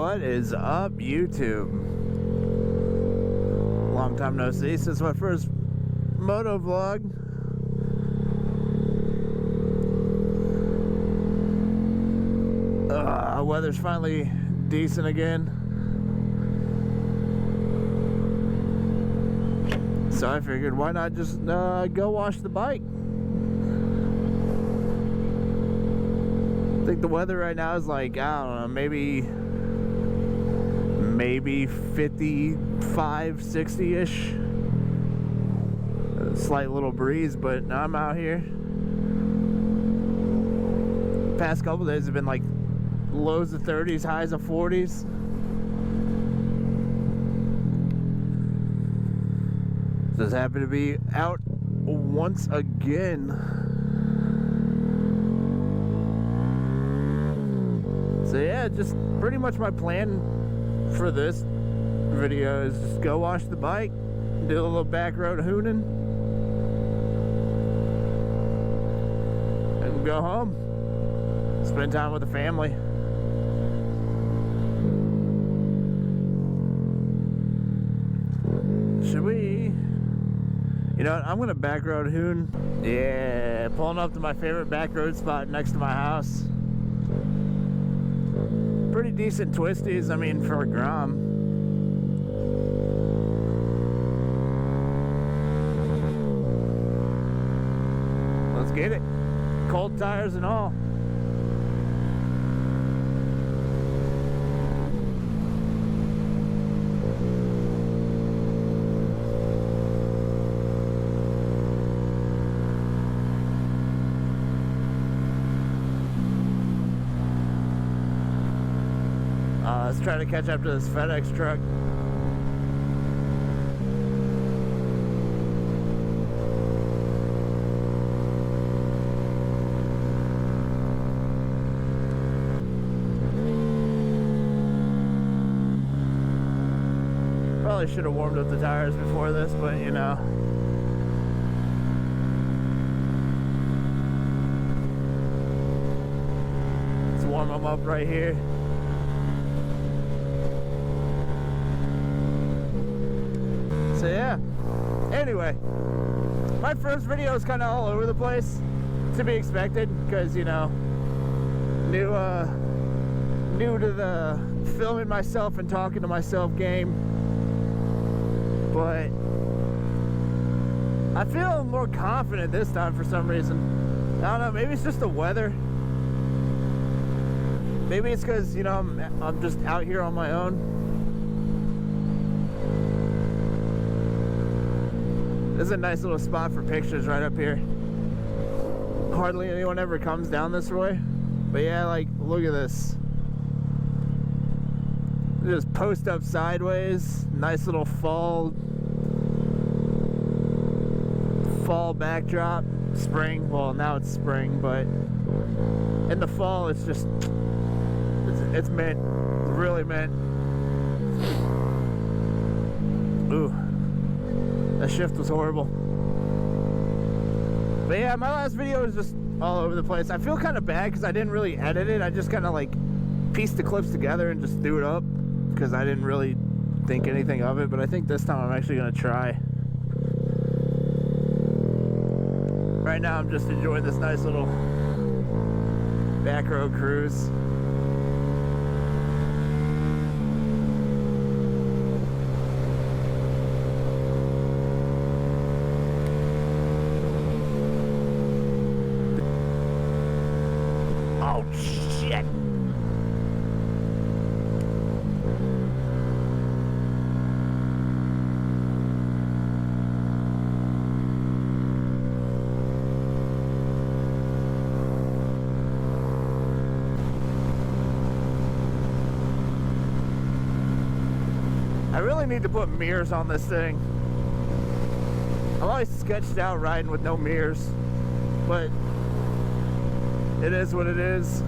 What is up, YouTube? Long time no see since my first moto vlog. Weather's finally decent again, so I figured why not just go wash the bike. I think the weather right now is like, I don't know, maybe 55, 60-ish. A slight little breeze, but I'm out here. Past couple days have been like lows of 30s, highs of 40s. Just happy to be out once again. So yeah, just pretty much my plan for this video is just go wash the bike, do a little back road hooning, and go home. Spend time with the family. Should we? You know what? I'm gonna back road hoon. Yeah, pulling up to my favorite back road spot next to my house. Pretty decent twisties, I mean, for a Grom. Let's get it. Cold tires and all. Let's try to catch up to this FedEx truck. Probably should have warmed up the tires before this, but you know. Let's warm them up right here. So yeah, anyway, my first video is kind of all over the place, to be expected, because, you know, new to the filming myself and talking to myself game. But I feel more confident this time for some reason. I don't know, maybe it's just the weather. Maybe it's because, you know, I'm just out here on my own. This is a nice little spot for pictures right up here. Hardly anyone ever comes down this way. But yeah, like, look at this. Just post up sideways. Nice little fall backdrop. Spring, well, now it's spring, but in the fall it's just, it's mint. It's really mint. Ooh. That shift was horrible. But yeah, my last video was just all over the place. I feel kind of bad because I didn't really edit it. I just kind of like pieced the clips together and just threw it up because I didn't really think anything of it. But I think this time I'm actually going to try. Right now I'm just enjoying this nice little back road cruise. Oh, shit. I really need to put mirrors on this thing. I'm always sketched out riding with no mirrors, but it is what it is.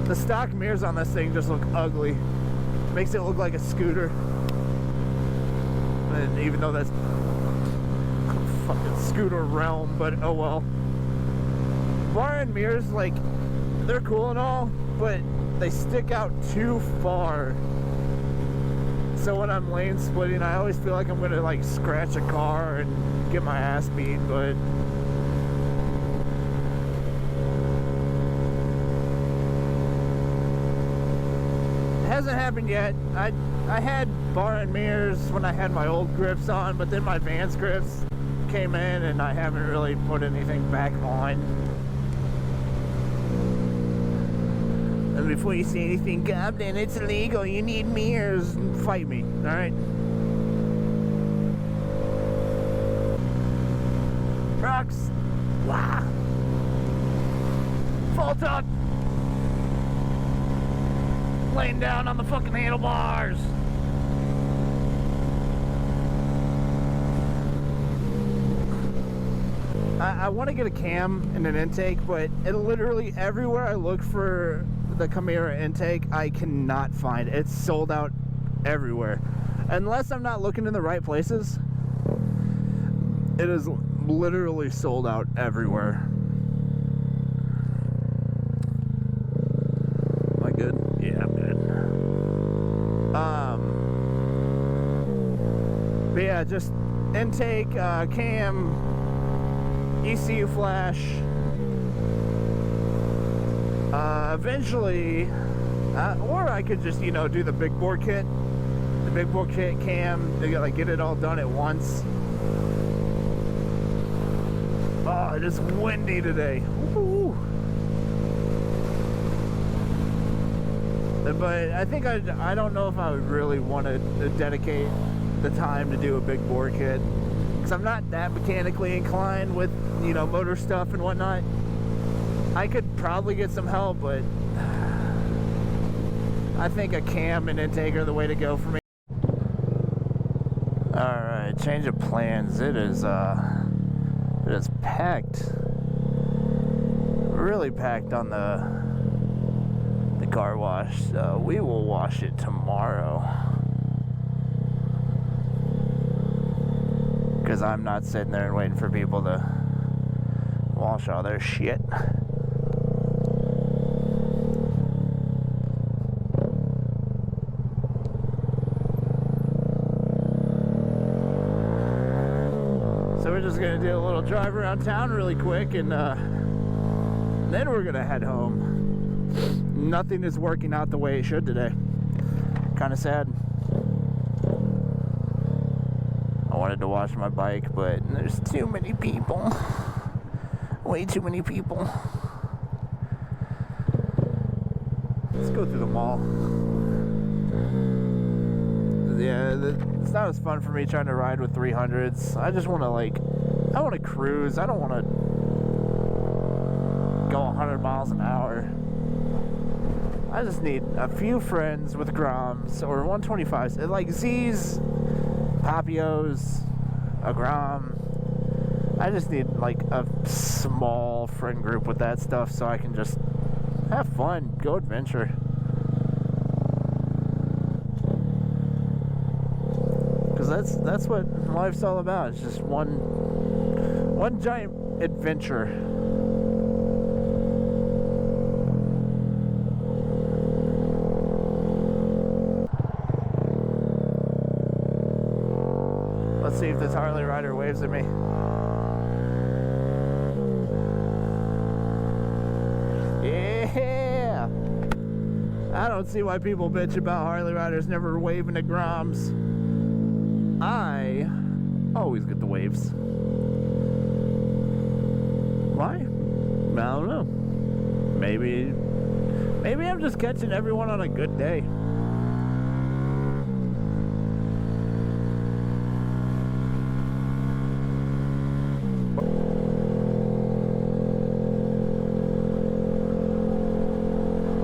The stock mirrors on this thing just look ugly. Makes it look like a scooter. And even though that's fucking scooter realm, but oh well. Bar and mirrors, like, they're cool and all, but they stick out too far. So when I'm lane splitting, I always feel like I'm gonna like scratch a car and get my ass beat, but it hasn't happened yet. I had bar and mirrors when I had my old grips on, but then my Vans grips came in and I haven't really put anything back on. And before you say anything, Goblin, it's illegal, you need mirrors, fight me, alright? Rocks! Wow! Full tuck! Laying down on the fucking handlebars! I want to get a cam and an intake, but it literally everywhere I look for the Camaro intake, I cannot find it. It's sold out everywhere. Unless I'm not looking in the right places, it is literally sold out everywhere. Am I good? Yeah, I'm good. But yeah, just intake, cam, ECU flash. Eventually, or I could just, you know, do the big bore kit. The big bore kit cam, to like get it all done at once. Oh, it is windy today. Woo. But I think I don't know if I would really want to dedicate the time to do a big bore kit, because I'm not that mechanically inclined with, you know, motor stuff and whatnot. I could probably get some help, but I think a cam and intake are the way to go for me. Alright, change of plans. It is packed, really packed on the car wash. We will wash it tomorrow, because I'm not sitting there and waiting for people to wash all their shit. So we're just gonna do a little drive around town really quick, and then we're gonna head home. Nothing is working out the way it should today. Kind of sad. I wanted to wash my bike, but there's too many people. Way too many people. Let's go through the mall. Yeah, it's not as fun for me trying to ride with 300s. I just want to I want to cruise. I don't want to go 100 miles an hour. I just need a few friends with Groms or 125s, like Z's, Papios, a Grom. I just need like a small friend group with that stuff so I can just have fun, go adventure. Because that's what life's all about. It's just one giant adventure. Let's see if this Harley rider waves at me. Yeah! I don't see why people bitch about Harley riders never waving at Groms. I always get the waves. Why? I don't know. Maybe I'm just catching everyone on a good day.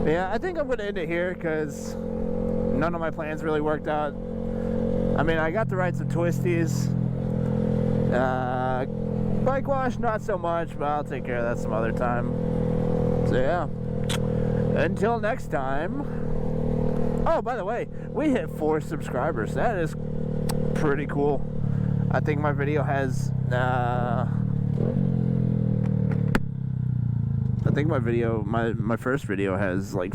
Yeah, I think I'm going to end it here because none of my plans really worked out. I mean, I got to ride some twisties. Bike wash, not so much, but I'll take care of that some other time. So yeah, until next time. Oh, by the way, we hit 4 subscribers. That is pretty cool. I think my video has my first video has like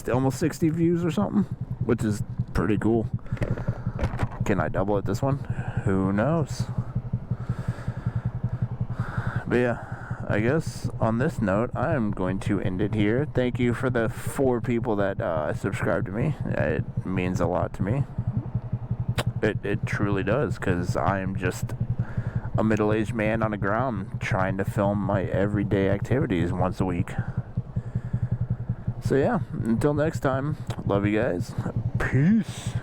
almost 60 views or something, which is pretty cool. Can I double it this one? Who knows? But yeah, I guess on this note, I'm going to end it here. Thank you for the 4 people that subscribed to me. It means a lot to me. It truly does, because I am just a middle-aged man on the ground trying to film my everyday activities once a week. So yeah, until next time, love you guys. Peace.